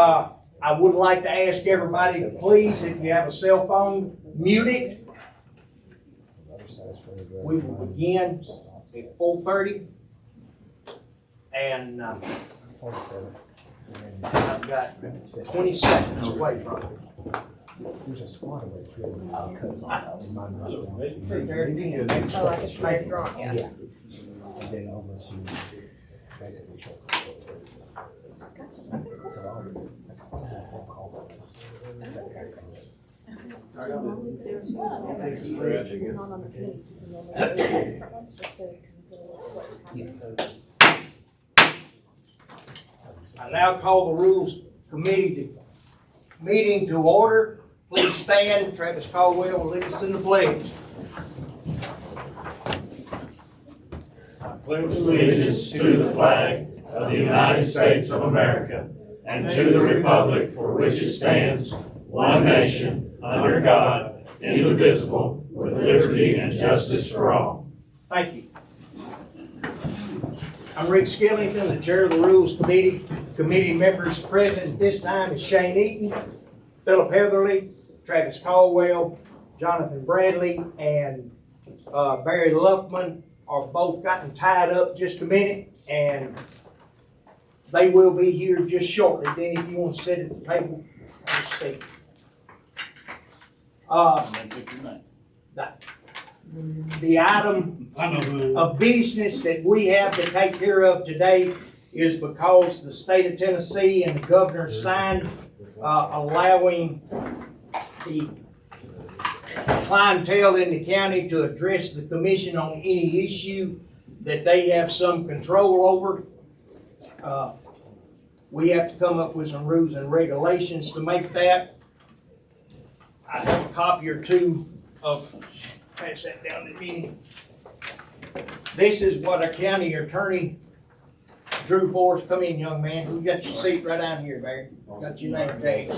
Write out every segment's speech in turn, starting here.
I would like to ask everybody to please, if you have a cell phone, mute it. We will begin at 4:30. And I've got 20 seconds away from it. There's a squad of it. Cuts off. So like a straight draw, yeah. Yeah. And then over to basically short. So I'll call for it. That guy comes. I now call the Rules Committee meeting to order. Please stand. Travis Caldwell will lead us in the pledge. Pledge allegiance to the flag of the United States of America and to the republic for which it stands, one nation, under God, indivisible, with liberty and justice for all. Thank you. I'm Rick Skillington, the chair of the Rules Committee. Committee members present at this time is Shane Eaton, Philip Heatherly, Travis Caldwell, Jonathan Bradley, and Barry Luffman are both gotten tied up just a minute, and they will be here just shortly. Then if you want to sit at the table, speak. The item of business that we have to take care of today is because the state of Tennessee and the governor signed allowing the clientele in the county to address the commission on any issue that they have some control over. We have to come up with some rules and regulations to make that. I have a copy or two of, pass that down to me. This is what a county attorney Drew Forrest, come in, young man. We got your seat right down here, Barry. Got your name tag,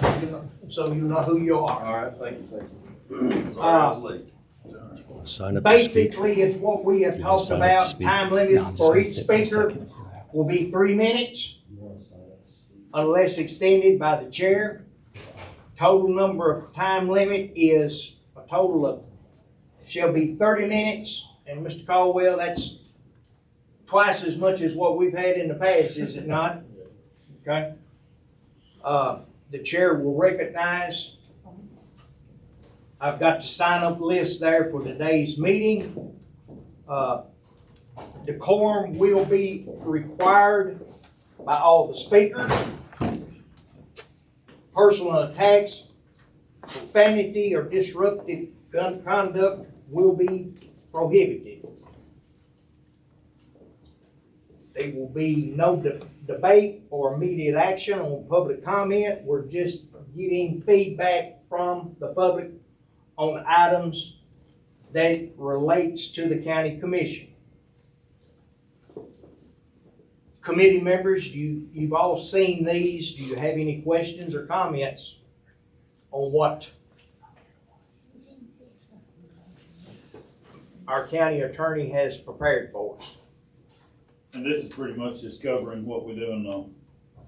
so you know who you are. All right, thank you. Sorry, I was late. Sign up to speak. Basically, it's what we have talked Sign up to about. speak. Time No, limit I'm just for gonna each sit for a speaker second. will be 3 minutes, unless extended by the chair. Total number of time limit is a total of, shall be 30 minutes. And Mr. Caldwell, that's twice as much as what we've had in the past, is it not? Okay. The chair will recognize. I've got the sign-up list there for today's meeting. Decorum will be required by all the speakers. Personal attacks, profanity, or disruptive conduct will be prohibited. There will be no debate or immediate action on public comment. We're just getting feedback from the public on items that relates to the county commission. Committee members, you've all seen these. Do you have any questions or comments on what our county attorney has prepared for us? And this is pretty much just covering what we do in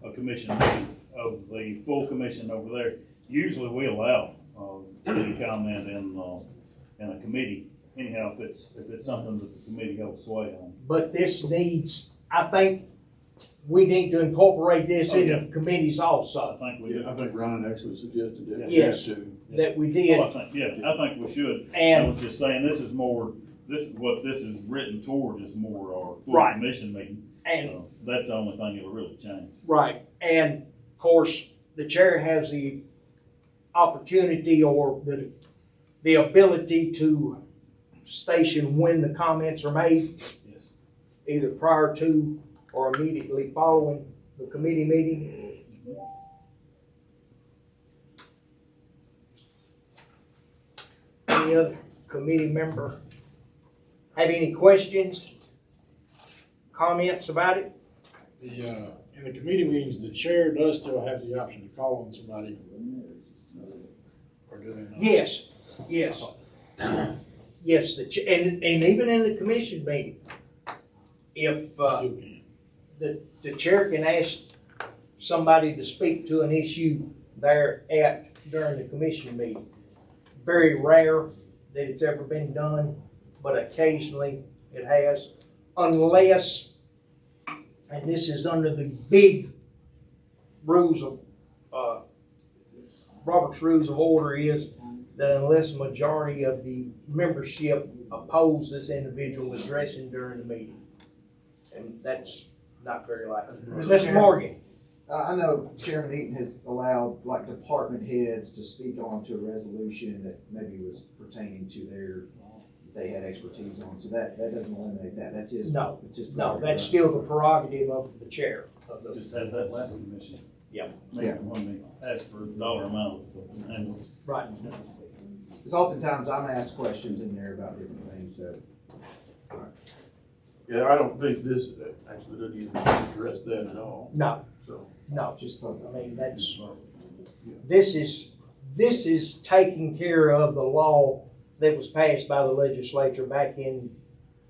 a commission meeting of the full commission over there. Usually we allow any comment in a committee, anyhow, if it's something that the committee helps sway on. But this needs, I think, we need to incorporate this in the committees also, I think we do. I think Ryan actually suggested that. we Yes. had to. that we Well, did. I think we should. I And was just saying, this is what this is written toward is more our full Right. commission meeting. and That's the only thing that'll really change. right, and of course, the chair has the opportunity or the ability to station when the comments are made, Yes. either prior to or immediately following the committee meeting. Any other committee member have any questions, comments about it? In the committee meetings, the chair does still have the option to call on somebody. Or do they not? Yes, yes. Yes, and even in the commission meeting, if, Still can. the chair can ask somebody to speak to an issue during the commission meeting. Very rare that it's ever been done, but occasionally it has, unless, and this is under the big rules of, Robert's Rules of Order is that unless a majority of the membership oppose this individual addressing during the meeting. And that's not very likely. Mr. Morgan? I know Chairman Eaton has allowed like department heads to speak on to a resolution that maybe was pertaining to they had expertise on, so that doesn't eliminate that, that's his. No, it's his No, prerogative, that's right? still the prerogative of the chair. Of the- Just had that last commission. Yeah. Maybe when they asked for a dollar amount, and Right. Because oftentimes I'm asked questions in there about different things, so. Yeah, I don't think this actually doesn't even address that at all, No, so. no. Just I public. mean, this is taking care of the law that was passed by the legislature back in,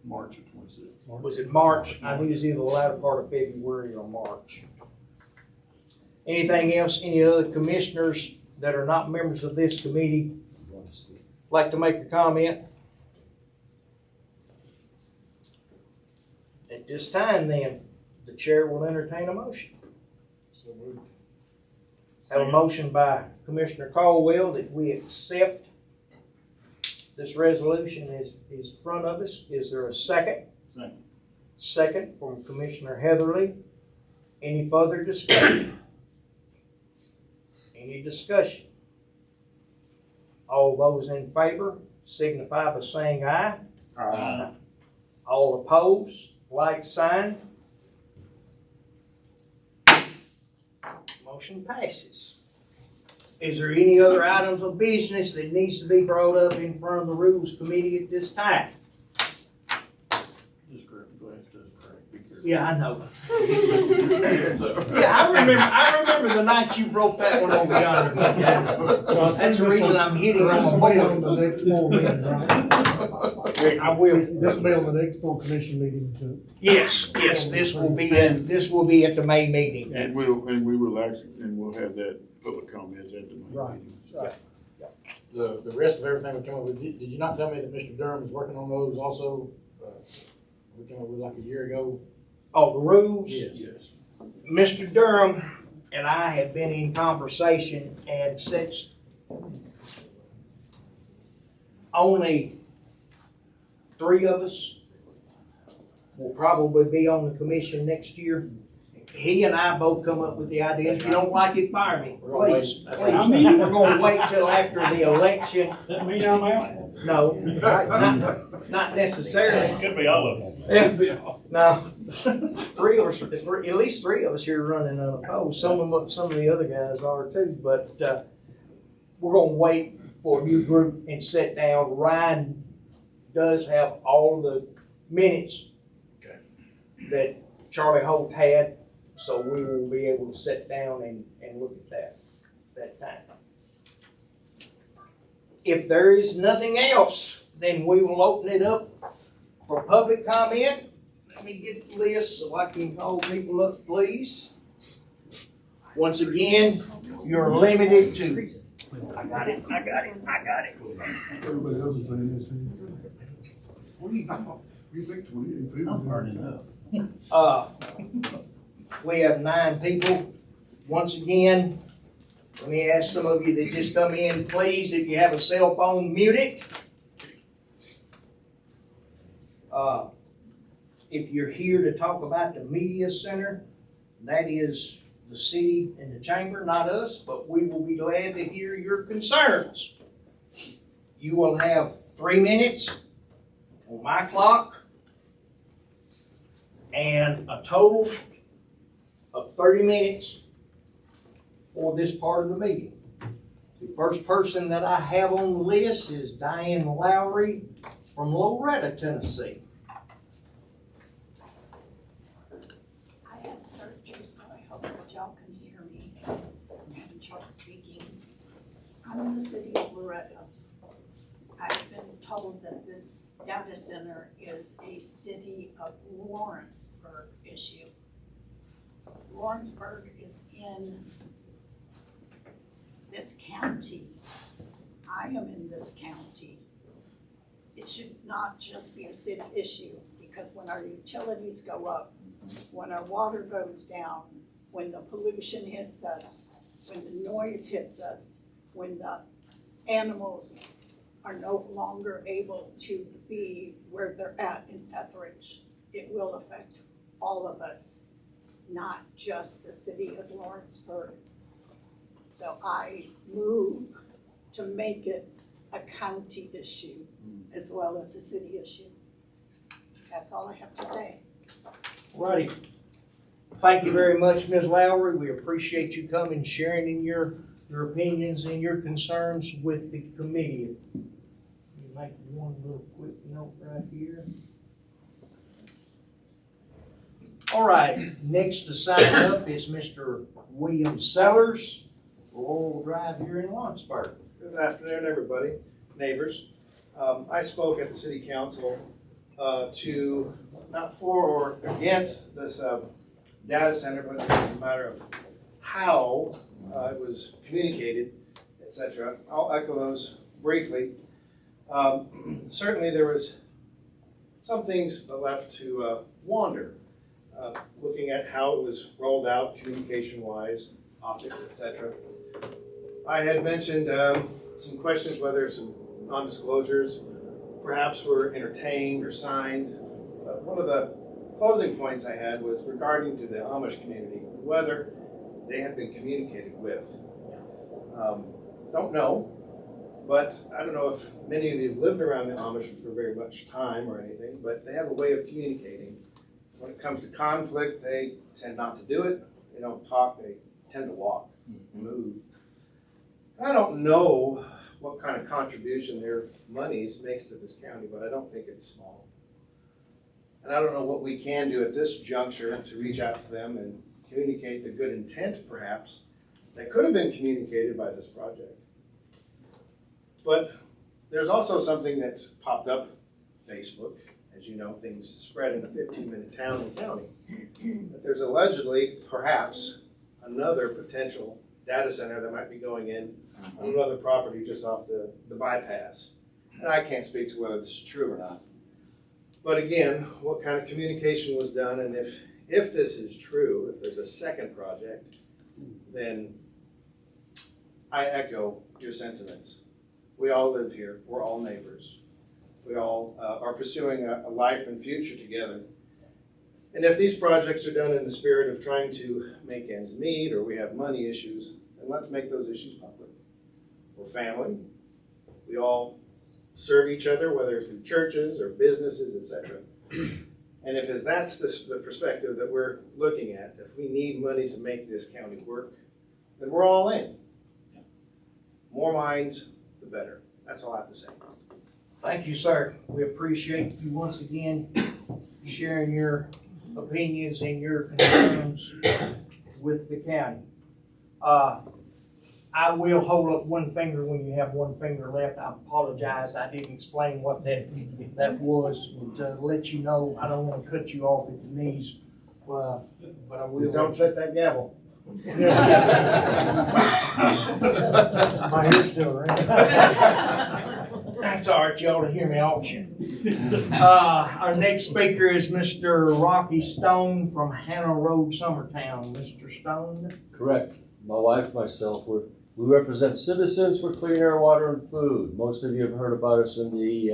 March of 26. was it March? I think it was either the latter part of February or March. Anything else, any other commissioners that are not members of this committee like to make a comment? At this time then, the chair will entertain a motion. So moved. Have a motion by Commissioner Caldwell that we accept this resolution is in front of us. Is there a second? Second. Second from Commissioner Heatherly. Any further discussion? Any discussion? All those in favor signify by saying aye. All opposed, like sign. Motion passes. Is there any other items of business that needs to be brought up in front of the Rules Committee at this time? Just grab the glass, does crack, be careful. Yeah, I know. So- Yeah, I remember the night you broke that one over yonder. That's the reason I'm hitting on This my will be on board. the next full meeting, right? I will. This will be on the next full commission meeting too. Yes, this will be at the May meeting. And we will actually, and we'll have that public comments at the May Right. meeting. Right. The rest of everything we came up with, did you not tell me that Mr. Durham is working on those also? We came up with like a year ago. Oh, the rules? Yes. Mr. Durham and I have been in conversation, and since only 3 of us will probably be on the commission next year, he and I both come up with the idea, if you don't like it, fire me, please. We're gonna wait till after the election. That mean I'm out? No, not necessarily. Could be all of us. Yeah, no, 3 of us, at least 3 of us here running unopposed. Some of the other guys are too, but, we're gonna wait for a new group and sit down. Ryan does have all the minutes Okay. that Charlie Holt had, so we will be able to sit down and look at that time. If there is nothing else, then we will open it up for public comment. Let me get the list so I can call people up, please. Once again, you're limited to, I got it. Everybody else is saying this too. You think 28 people? I'm burning up. We have 9 people. Once again, let me ask some of you that just come in, please, if you have a cell phone, mute it. If you're here to talk about the media center, that is the city and the chamber, not us, but we will be glad to hear your concerns. You will have 3 minutes on my clock and a total of 30 minutes for this part of the meeting. The first person that I have on the list is Diane Lowry from Loretta, Tennessee. I had surgery, so I hope that y'all can hear me. I'm Chuck speaking. I'm in the city of Loretta. I've been told that this data center is a city of Lawrenceburg issue. Lawrenceburg is in this county. I am in this county. It should not just be a city issue, because when our utilities go up, when our water goes down, when the pollution hits us, when the noise hits us, when the animals are no longer able to be where they're at in Etheridge, it will affect all of us, not just the city of Lawrenceburg. So I move to make it a county issue as well as a city issue. That's all I have to say. Righty. Thank you very much, Ms. Lowry. We appreciate you coming, sharing in your opinions and your concerns with the committee. Let me make one little quick note right here. All right, next to sign up is Mr. William Sellers, Laurel Drive here in Lawrenceburg. Good afternoon, everybody, neighbors. I spoke at the city council to, not for or against this data center, but it's a matter of how it was communicated, etc. I'll echo those briefly. Certainly there was some things that left to wonder, looking at how it was rolled out communication-wise, optics, etc. I had mentioned some questions whether some non-disclosures perhaps were entertained or signed. One of the closing points I had was regarding to the Amish community, whether they had been communicated with. Don't know, but I don't know if many of you have lived around the Amish for very much time or anything, but they have a way of communicating. When it comes to conflict, they tend not to do it. They don't talk, they tend to walk, move. I don't know what kind of contribution their monies makes to this county, but I don't think it's small. And I don't know what we can do at this juncture to reach out to them and communicate the good intent, perhaps, that could have been communicated by this project. But there's also something that's popped up, Facebook. As you know, things spread in a 15-minute town and county. But there's allegedly, perhaps, another potential data center that might be going in on another property just off the bypass. And I can't speak to whether this is true or not. But again, what kind of communication was done, and if this is true, if there's a second project, then I echo your sentiments. We all live here, we're all neighbors. We all are pursuing a life and future together. And if these projects are done in the spirit of trying to make ends meet, or we have money issues, then let's make those issues public. We're family. We all serve each other, whether through churches or businesses, etc. And if that's the perspective that we're looking at, if we need money to make this county work, then we're all in. More minds, the better. That's all I have to say. Thank you, sir. We appreciate you once again sharing your opinions and your concerns with the county. I will hold up one finger when you have one finger left. I apologize. I didn't explain what that was. To let you know, I don't want to cut you off at the knees, but I will. Just don't set that gavel. My ears still ring. That's all right, y'all, to hear me auction. Our next speaker is Mr. Rocky Stone from Hannah Road, Summertown. Mr. Stone? Correct. My wife, myself, we represent Citizens for Clean Air, Water, and Food. Most of you have heard about us in the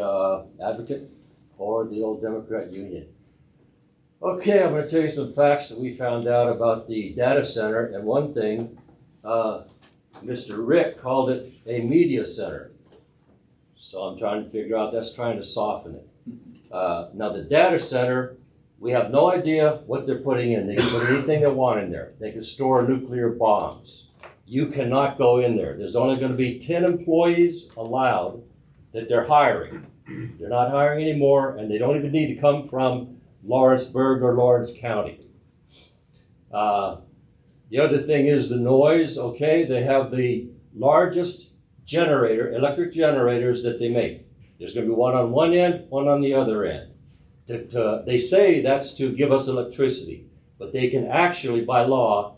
Advocate or the old Democrat Union. Okay, I'm going to tell you some facts that we found out about the data center. And one thing, Mr. Rick called it a media center. So I'm trying to figure out, that's trying to soften it. Now the data center, we have no idea what they're putting in. They can put anything they want in there. They can store nuclear bombs. You cannot go in there. There's only going to be 10 employees allowed that they're hiring. They're not hiring anymore, and they don't even need to come from Lawrenceburg or Lawrence County. The other thing is the noise, okay? They have the largest electric generators that they make. There's going to be one on one end, one on the other end. They say that's to give us electricity. but they can actually, by law,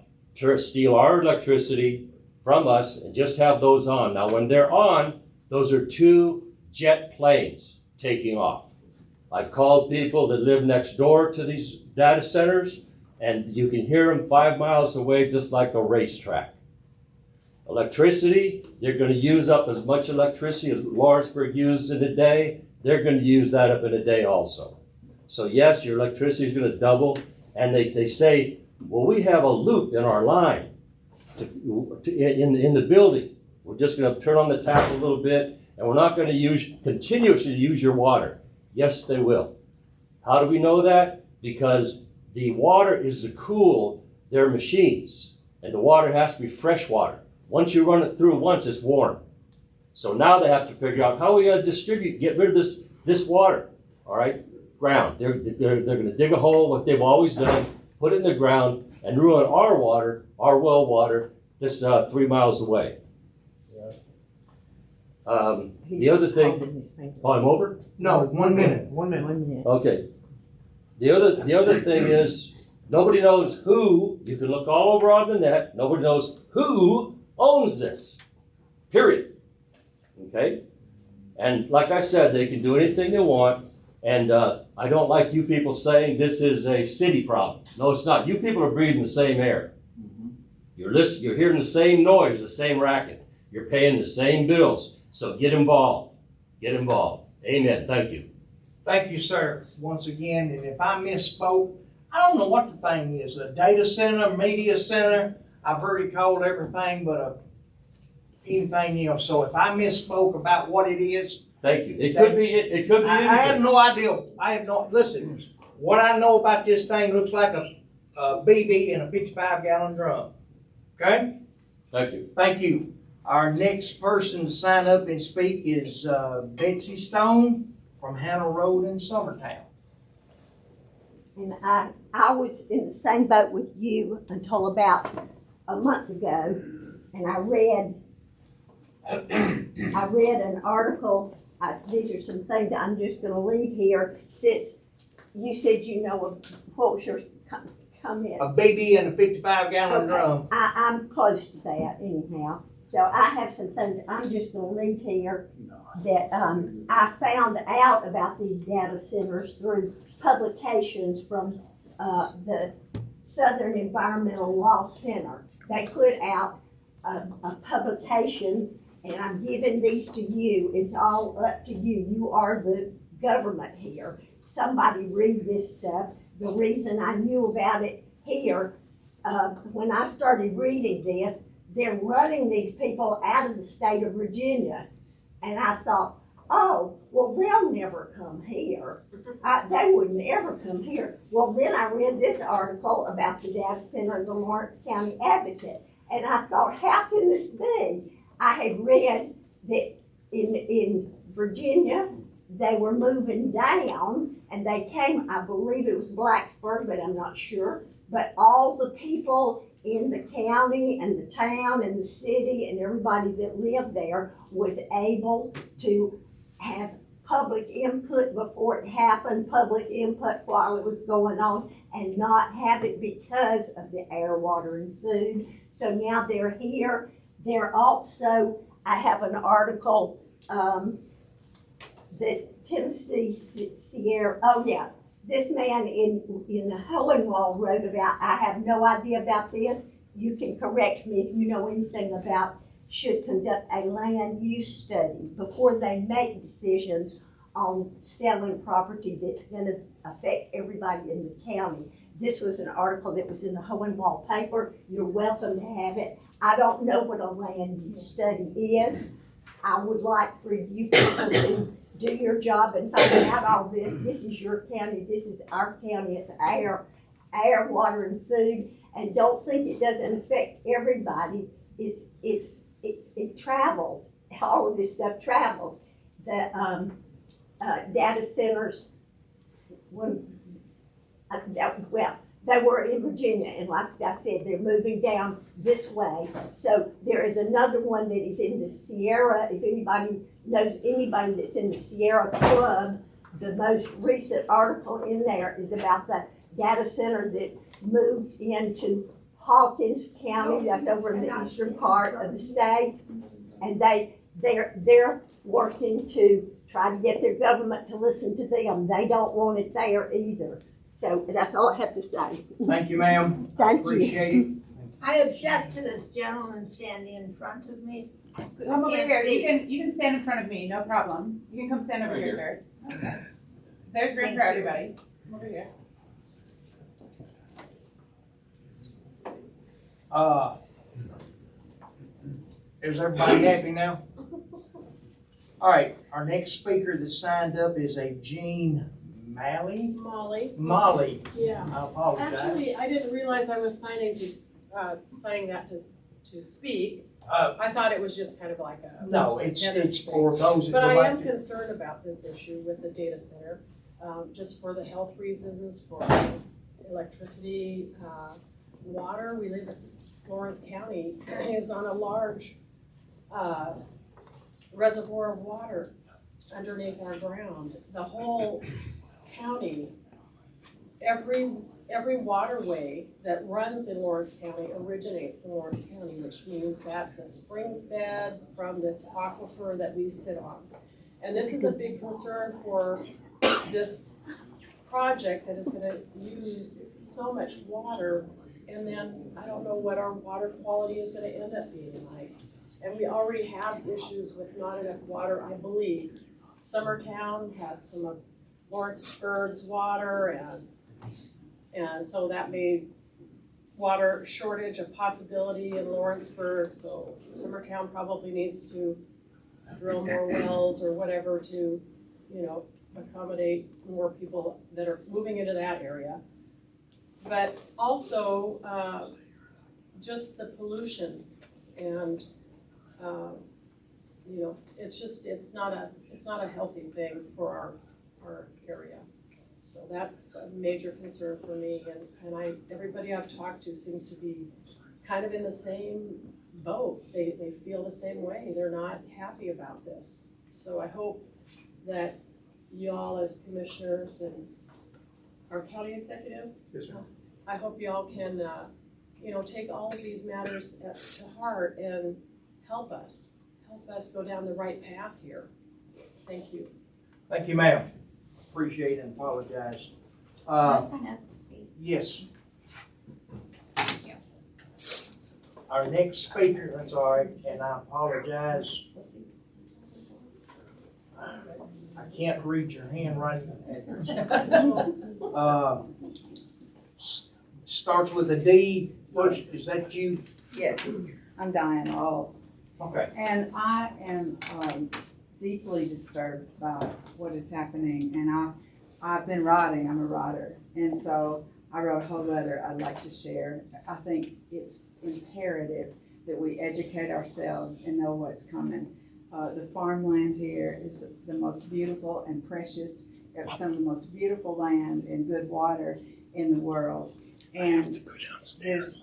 steal our electricity from us and just have those on. Now, when they're on, those are 2 jet planes taking off. I've called people that live next door to these data centers, and you can hear them 5 miles away, just like a racetrack. Electricity, they're going to use up as much electricity as Lawrenceburg uses in a day. They're going to use that up in a day also. So yes, your electricity is going to double. And they say, well, we have a loop in our line in the building. We're just going to turn on the tap a little bit, and we're not going to continuously use your water. Yes, they will. How do we know that? Because the water is to cool their machines, and the water has to be fresh water. Once you run it through once, it's warm. So now they have to figure out how we got to get rid of this water. All right, ground. They're going to dig a hole, what they've always done, put it in the ground, and ruin our water, our well water, just 3 miles away. The other thing. Oh, I'm over? No, 1 minute. 1 minute. Okay. The other thing is nobody knows who. You can look all over on the net. Nobody knows who owns this. Period. Okay? And like I said, they can do anything they want. And I don't like you people saying this is a city problem. No, it's not. You people are breathing the same air. You're hearing the same noise, the same racket. You're paying the same bills. So get involved. Get involved. Amen. Thank you. Thank you, sir, once again. And if I misspoke, I don't know what the thing is, a data center, media center. I've heard it called everything but anything else. So if I misspoke about what it is, Thank you. It could be I have anything. no idea. Listen, what I know about this thing looks like a BB in a 55-gallon drum. Okay? Thank you. Thank you. Our next person to sign up and speak is Betsy Stone from Hannah Road in Summertown. And I was in the same boat with you until about a month ago, and I read an article. These are some things I'm just going to leave here, since you said what was your comment? A BB in a 55-gallon drum. I'm close to that anyhow. So I have some things I'm just going to leave here that I found out about these data centers through publications from the Southern Environmental Law Center. They put out a publication, and I'm giving these to you. It's all up to you. You are the government here. Somebody read this stuff. The reason I knew about it here, when I started reading this, they're running these people out of the state of Virginia. And I thought, oh, well, they'll never come here. They would never come here. Well, then I read this article about the data center in the Lawrence County Advocate. And I thought, how can this be? I had read that in Virginia, they were moving down, and they came, I believe it was Blacksburg, but I'm not sure. But all the people in the county and the town and the city and everybody that lived there was able to have public input before it happened, public input while it was going on, and not have it because of the air, water, and food. So now they're here. They're also, I have an article that Tennessee Sierra, this man in the Hohenwald wrote about. I have no idea about this. You can correct me if you know anything about, should conduct a land use study before they make decisions on selling property that's going to affect everybody in the county. This was an article that was in the Hohenwald paper. You're welcome to have it. I don't know what a land use study is. I would like for you people to do your job and find out all this. This is your county. This is our county. It's air, water, and food. And don't think it doesn't affect everybody. It travels. All of this stuff travels. The data centers, they were in Virginia, and like I said, they're moving down this way. So there is another one that is in the Sierra. If anybody knows anybody that's in the Sierra Club, the most recent article in there is about the data center that moved into Hawkins County, that's over in the eastern part of the state. And they're working to try to get their government to listen to them. They don't want it there either. So that's all I have to say. Thank you, ma'am. Thank you. Appreciate it. I object to this gentleman standing in front of me. Come over Can't here, see. you can stand in front of me, no problem. You can come stand over here, sir. Okay. There's room Thank for you. everybody. Come over here. Is everybody happy now? All right, our next speaker that signed up is a Jean Molly. Molly, Yeah, I apologize. actually, I didn't realize I was signing that to speak. I thought it was just kind of like a. No, it's for those that But would I like am to. concerned about this issue with the data center, just for the health reasons, for electricity, water. We live in Lawrence County, is on a large, reservoir of water underneath our ground. The whole county, every waterway that runs in Lawrence County originates in Lawrence County, which means that's a spring fed from this aquifer that we sit on. And this is a big concern for this project that is gonna use so much water, and then I don't know what our water quality is gonna end up being like. And we already have issues with not enough water, I believe. Summertown had some of Lawrenceburg's water, and so that made water shortage a possibility in Lawrenceburg. So Summertown probably needs to drill more wells or whatever to, accommodate more people that are moving into that area. But also, just the pollution and, it's not a healthy thing for our area. So that's a major concern for me, and everybody I've talked to seems to be kind of in the same boat. They feel the same way. They're not happy about this. So I hope that y'all as commissioners and our county executive, Yes, ma'am. I hope y'all can, take all of these matters to heart and help us go down the right path here. Thank you. Thank you, ma'am. Appreciate it and apologize. Can I sign up to speak? Yes, Thank you. our next speaker, that's all right, and I apologize. I can't read your handwriting. Starts with a D. First, is that you? Yes, I'm Diane Ault, Okay. and I am deeply disturbed by what is happening, and I've been writing, I'm a writer, and so I wrote a whole letter I'd like to share. I think it's imperative that we educate ourselves and know what's coming. The farmland here is the most beautiful and precious, some of the most beautiful land and good water in the world. And there's,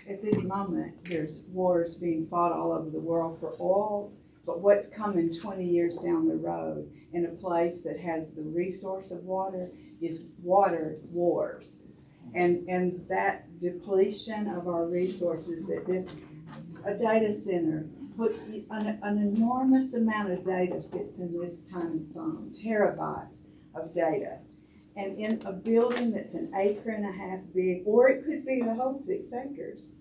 at this moment, there's wars being fought all over the world for oil, but what's coming 20 years down the road in a place that has the resource of water is water wars. And that depletion of our resources, a data center, an enormous amount of data fits in this tiny phone, terabytes of data. And in a building that's an acre and a half big, or it could be the whole 6 acres,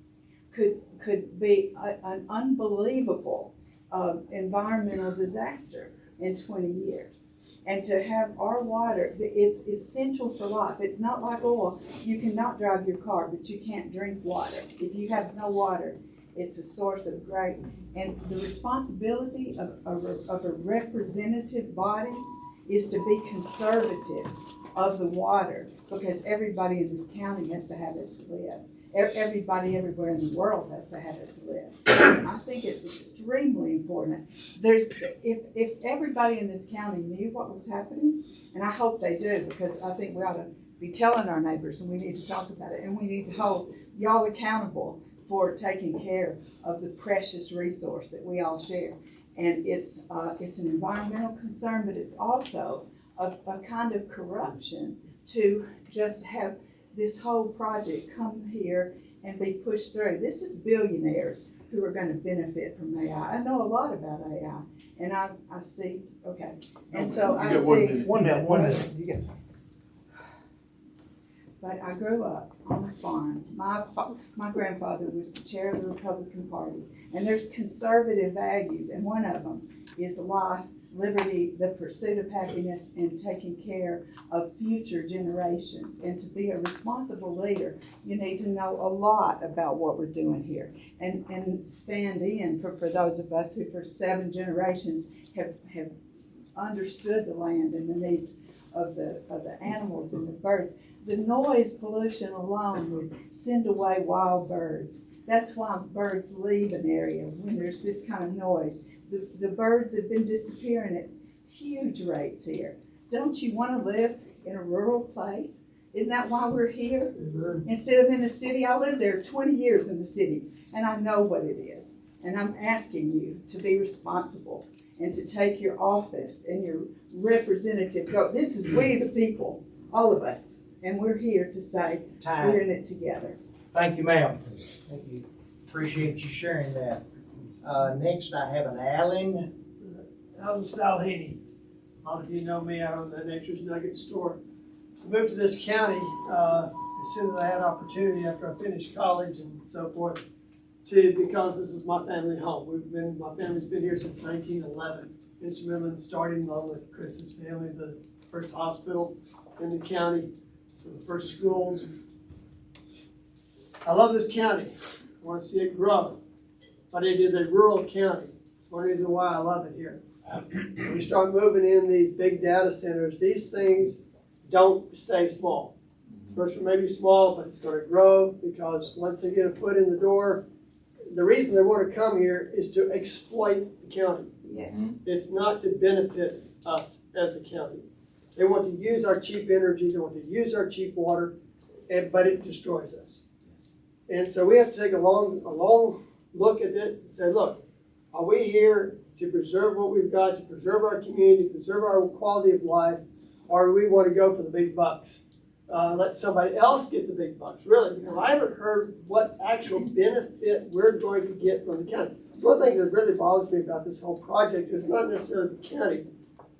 could be an unbelievable environmental disaster in 20 years. And to have our water, it's essential for life. It's not like oil. You cannot drive your car, but you can't drink water. If you have no water, it's a source of great, and the responsibility of a representative body is to be conservative of the water, because everybody in this county has to have it to live. Everybody everywhere in the world has to have it to live. I think it's extremely important. If everybody in this county knew what was happening, and I hope they do, because I think we ought to be telling our neighbors, and we need to talk about it, and we need to hold y'all accountable for taking care of the precious resource that we all share. And it's an environmental concern, but it's also a kind of corruption to just have this whole project come here and be pushed through. This is billionaires who are gonna benefit from AI. I know a lot about AI, and I see, okay, and so I You got 1 see. minute. 1 minute, 1 minute. You got But I grew up on a farm. My grandfather was the chair of the Republican Party, and there's conservative values, and one of them is life, liberty, the pursuit of happiness, and taking care of future generations. And to be a responsible leader, you need to know a lot about what we're doing here, and stand in for those of us who for 7 generations have understood the land and the needs of the animals and the birds. The noise pollution alone would send away wild birds. That's why birds leave an area when there's this kind of noise. The birds have been disappearing at huge rates here. Don't you want to live in a rural place? Isn't that why we're here? Instead of in the city, I lived there 20 years in the city, and I know what it is. And I'm asking you to be responsible and to take your office and your representative. Go. This is we the people, all of us. And we're here to say we're in it together. Thank you, ma'am. Thank you. Appreciate you sharing that. Next, I have an Allen. I'm Sal Haney. A lot of you know me. I own the Nature's Nugget store. I moved to this county as soon as I had opportunity after I finished college and so forth, because this is my family home. My family's been here since 1911. Instrumental in starting, along with Chris's family, the first hospital in the county. So the first schools. I love this county. I want to see it grow. But it is a rural county. That's one reason why I love it here. When we start moving in these big data centers, these things don't stay small. First, it may be small, but it's going to grow because once they get a foot in the door, the reason they want to come here is to exploit the county. Yes. It's not to benefit us as a county. They want to use our cheap energy, they want to use our cheap water, but it destroys us. And so we have to take a long look at it and say, look, are we here to preserve what we've got, to preserve our community, preserve our quality of life, or do we want to go for the big bucks? Let somebody else get the big bucks, really, because I haven't heard what actual benefit we're going to get from the county. So one thing that really bothers me about this whole project is not necessarily the county,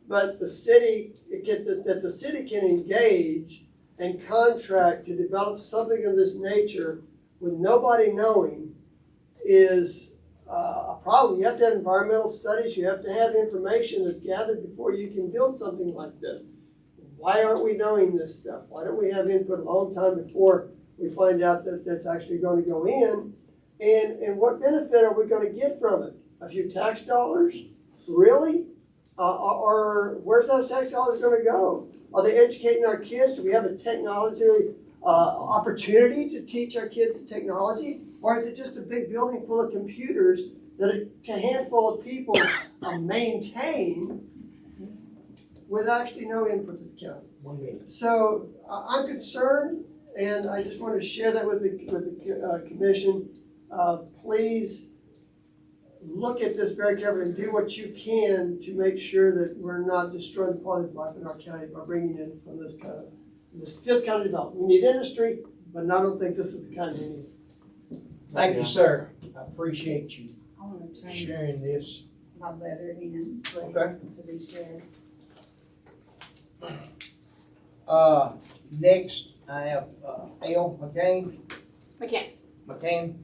but the city, that the city can engage and contract to develop something of this nature with nobody knowing is a problem. You have to have environmental studies. You have to have information that's gathered before you can build something like this. Why aren't we knowing this stuff? Why don't we have input a long time before we find out that that's actually going to go in? And what benefit are we going to get from it? A few tax dollars? Really? Or where's those tax dollars going to go? Are they educating our kids? Do we have a technology opportunity to teach our kids the technology? Or is it just a big building full of computers that a handful of people maintain with actually no input to the county? 1 minute. So I'm concerned, and I just want to share that with the commission. Please look at this very carefully and do what you can to make sure that we're not destroying the quality of life in our county by bringing in some of this kind of development. We need industry, but I don't think this is the kind we need. Thank you, sir. I appreciate you I want to turn sharing this. my letter in, please, Okay. to be shared. Next, I have Al McCain. McCain.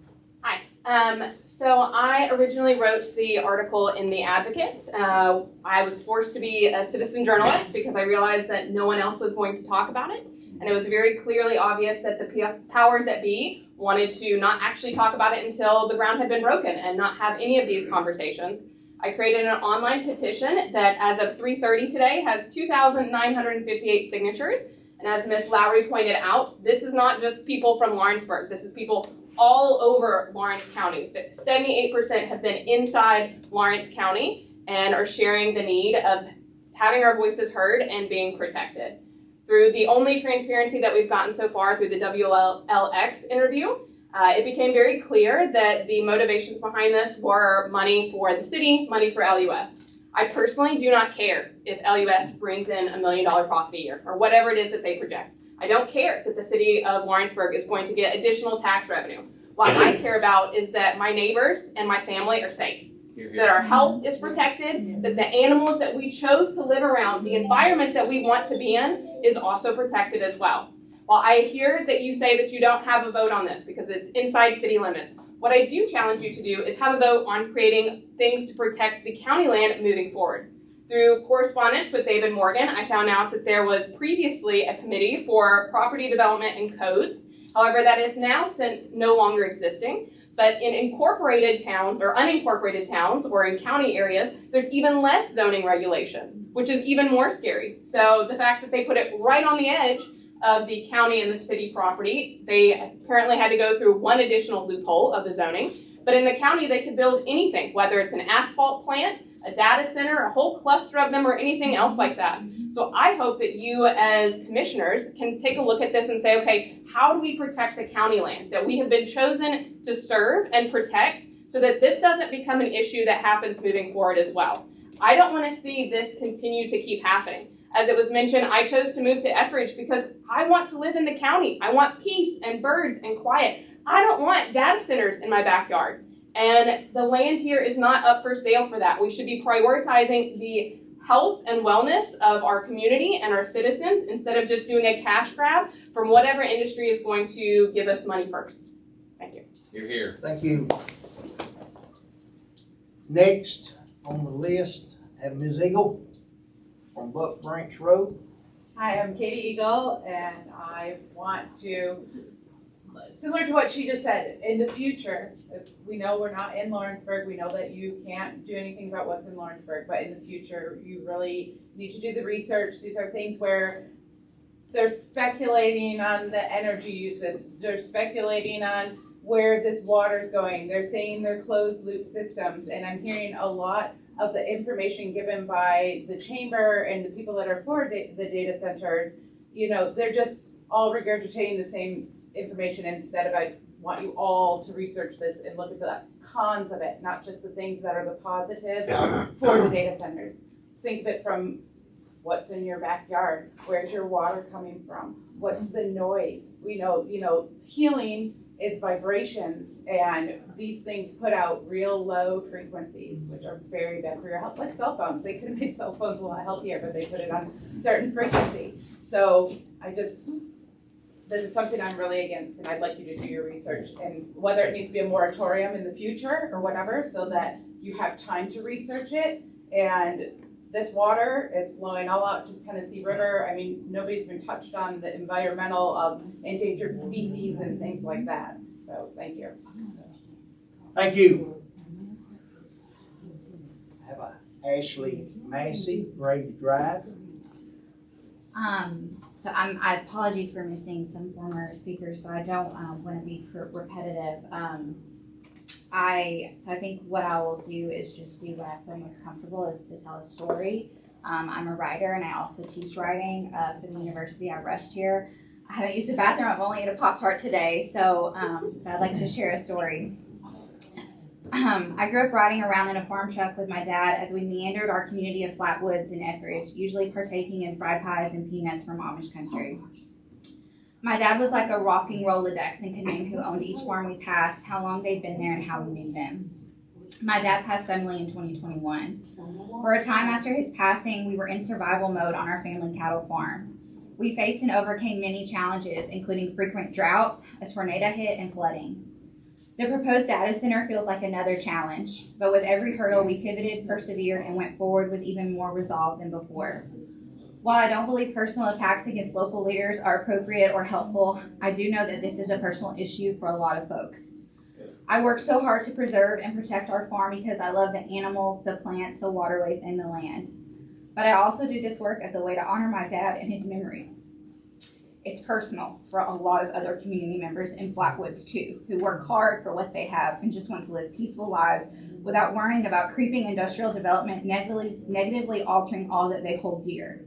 So I originally wrote the article in The Advocate. I was forced to be a citizen journalist because I realized that no one else was going to talk about it. And it was very clearly obvious that the powers that be wanted to not actually talk about it until the ground had been broken and not have any of these conversations. I created an online petition that as of 3:30 today has 2,958 signatures. And as Ms. Lowry pointed out, this is not just people from Lawrenceburg. This is people all over Lawrence County. 78% have been inside Lawrence County and are sharing the need of having our voices heard and being protected. Through the only transparency that we've gotten so far through the WLX interview, it became very clear that the motivations behind this were money for the city, money for LUS. I personally do not care if LUS brings in $1 million profit a year or whatever it is that they project. I don't care that the city of Lawrenceburg is going to get additional tax revenue. What I care about is that my neighbors and my family are safe, that our health is protected, that the animals that we chose to live around, the environment that we want to be in, is also protected as well. While I hear that you say that you don't have a vote on this because it's inside city limits, what I do challenge you to do is have a vote on creating things to protect the county land moving forward. Through correspondence with David Morgan, I found out that there was previously a committee for property development and codes. However, that is now since no longer existing. But in incorporated towns or unincorporated towns or in county areas, there's even less zoning regulations, which is even more scary. So the fact that they put it right on the edge of the county and the city property, they apparently had to go through one additional loophole of the zoning. But in the county, they could build anything, whether it's an asphalt plant, a data center, a whole cluster of them, or anything else like that. So I hope that you as commissioners can take a look at this and say, okay, how do we protect the county land that we have been chosen to serve and protect so that this doesn't become an issue that happens moving forward as well? I don't want to see this continue to keep happening. As it was mentioned, I chose to move to Etheridge because I want to live in the county. I want peace and birds and quiet. I don't want data centers in my backyard. And the land here is not up for sale for that. We should be prioritizing the health and wellness of our community and our citizens instead of just doing a cash grab from whatever industry is going to give us money first. Thank you. You're here. Thank you. Next on the list, I have Ms. Eagle from Buck Branch Road. Hi, I'm Katie Eagle, and I want to, similar to what she just said, in the future, if we know we're not in Lawrenceburg, we know that you can't do anything about what's in Lawrenceburg, but in the future, you really need to do the research. These are things where they're speculating on the energy usage, they're speculating on where this water's going. They're saying they're closed loop systems, and I'm hearing a lot of the information given by the chamber and the people that are for the data centers. You know, they're just all regurgitating the same information instead of, I want you all to research this and look at the cons of it, not just the things that are the positives for the data centers. Think of it from what's in your backyard, where's your water coming from, what's the noise. We know, healing is vibrations, and these things put out real low frequencies, which are very bad for your health, like cell phones. They could have made cell phones a lot healthier, but they put it on certain frequency. So this is something I'm really against, and I'd like you to do your research, and whether it needs to be a moratorium in the future or whatever, so that you have time to research it. And this water is flowing all out to the Tennessee River. I mean, nobody's even touched on the environmental endangered species and things like that. So, thank you. Thank you. I have Ashley Massey, Grave Drive. So I apologies for missing some former speakers, so I don't want to be repetitive. I think what I will do is just do what I feel most comfortable is to tell a story. I'm a writer, and I also teach writing for the university. I rushed here. I haven't used the bathroom. I've only ate a Pop-Tart today, so I'd like to share a story. I grew up riding around in a farm truck with my dad as we meandered our community of flat woods in Etheridge, usually partaking in fried pies and peanuts from Amish country. My dad was like a rocking Rolodex and could name who owned each farm we passed, how long they'd been there, and how we knew them. My dad passed suddenly in 2021. For a time after his passing, we were in survival mode on our family cattle farm. We faced and overcame many challenges, including frequent drought, a tornado hit, and flooding. The proposed data center feels like another challenge, but with every hurdle, we pivoted, persevered, and went forward with even more resolve than before. While I don't believe personal attacks against local leaders are appropriate or helpful, I do know that this is a personal issue for a lot of folks. I work so hard to preserve and protect our farm because I love the animals, the plants, the waterways, and the land. But I also do this work as a way to honor my dad and his memory. It's personal for a lot of other community members in Flatwoods too, who work hard for what they have and just want to live peaceful lives without worrying about creeping industrial development negatively altering all that they hold dear.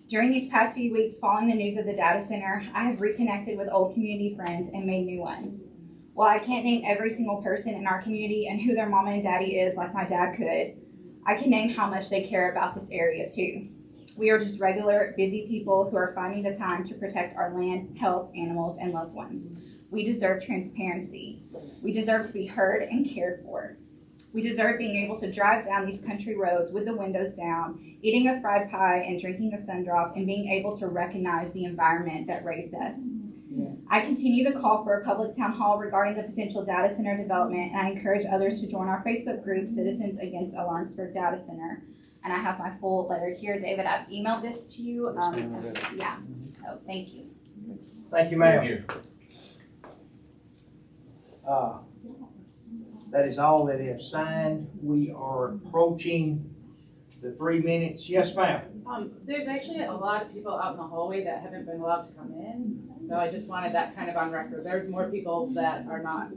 During these past few weeks following the news of the data center, I have reconnected with old community friends and made new ones. While I can't name every single person in our community and who their mama and daddy is like my dad could, I can name how much they care about this area too. We are just regular, busy people who are finding the time to protect our land, health, animals, and loved ones. We deserve transparency. We deserve to be heard and cared for. We deserve being able to drive down these country roads with the windows down, eating a fried pie and drinking a sundrop, and being able to recognize the environment that raised us. I continue to call for a public town hall regarding the potential data center development, and I encourage others to join our Facebook group, Citizens Against a Lawrenceburg Data Center. And I have my full letter here, David. I've emailed this to you. Yeah, so thank you. Thank you, ma'am. That is all that is signed. We are approaching the 3 minutes. Yes, ma'am. There's actually a lot of people out in the hallway that haven't been allowed to come in, so I just wanted that kind of on record. There's more people that are not,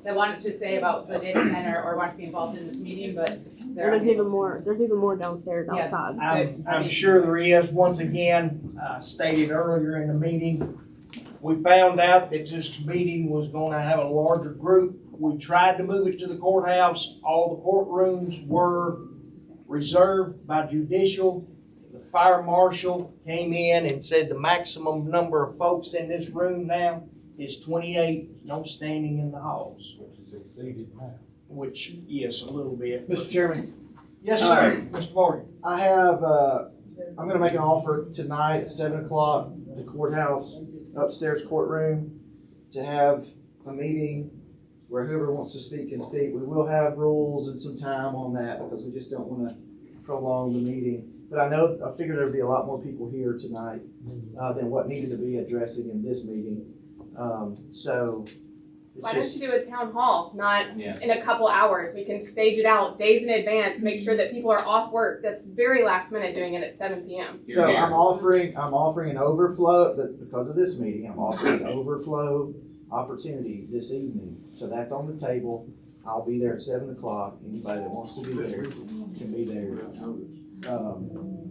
that wanted to say about the data center or want to be involved in this meeting, but there's even more downstairs Yes. outside. I'm sure there is. Once again, stated earlier in the meeting, we found out that this meeting was gonna have a larger group. We tried to move it to the courthouse. All the courtrooms were reserved by judicial. The fire marshal came in and said the maximum number of folks in this room now is 28, no standing in the halls. Which is exceeded now. Which, yes, a little bit. Mr. Chairman, Yes, sir, Mr. Morgan. I have, I'm gonna make an offer tonight at 7 o'clock, the courthouse upstairs courtroom, to have a meeting where whoever wants to speak can speak. We will have rules and some time on that because we just don't wanna prolong the meeting. But I figured there'd be a lot more people here tonight, than what needed to be addressing in this meeting. So, Why don't you do a town hall, not Yes. in a couple hours? We can stage it out days in advance, make sure that people are off work. That's very last minute doing it at 7 p.m. So I'm offering an overflow, because of this meeting, I'm offering an overflow opportunity this evening. So that's on the table. I'll be there at 7 o'clock. Anybody that wants to be there can be there.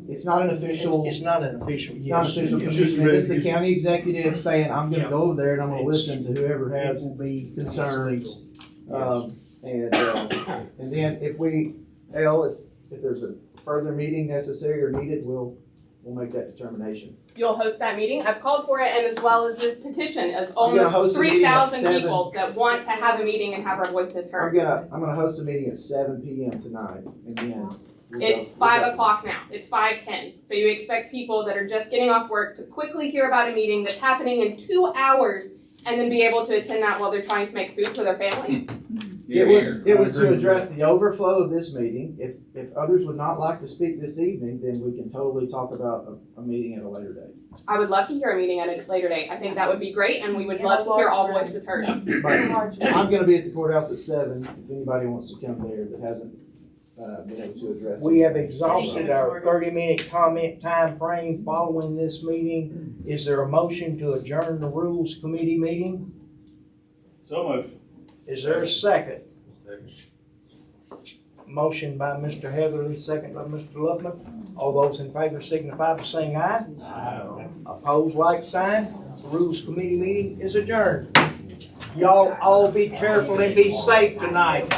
It's not an official. It's not an official. It's not an official commission. It's the county executive saying, I'm gonna go over there and I'm gonna listen to whoever has concerns. And then if there's a further meeting necessary or needed, we'll make that determination. You'll host that meeting. I've called for it, and as well as this petition of I'm gonna host almost a meeting at 3,000 7. people that want to have a meeting and have our voices heard. I'm gonna host a meeting at 7 p.m. tonight, and then. It's 5 o'clock now. It's 5:10. So you expect people that are just getting off work to quickly hear about a meeting that's happening in 2 hours and then be able to attend that while they're trying to make food for their family. It was to address the overflow of this meeting. If others would not like to speak this evening, then we can totally talk about a meeting at a later date. I would love to hear a meeting at a later date. I think that would be great, and we would love to hear all voices heard. But I'm gonna be at the courthouse at 7, if anybody wants to come there that hasn't been able to address it. We have exhausted our 30-minute comment time frame following this meeting. Is there a motion to adjourn the Rules Committee meeting? So moved. Is there a second? Motion by Mr. Heatherly, second by Mr. Lupman. All those in favor signify by saying aye. Aye. Opposed, like sign. The Rules Committee meeting is adjourned. Y'all all be careful and be safe tonight.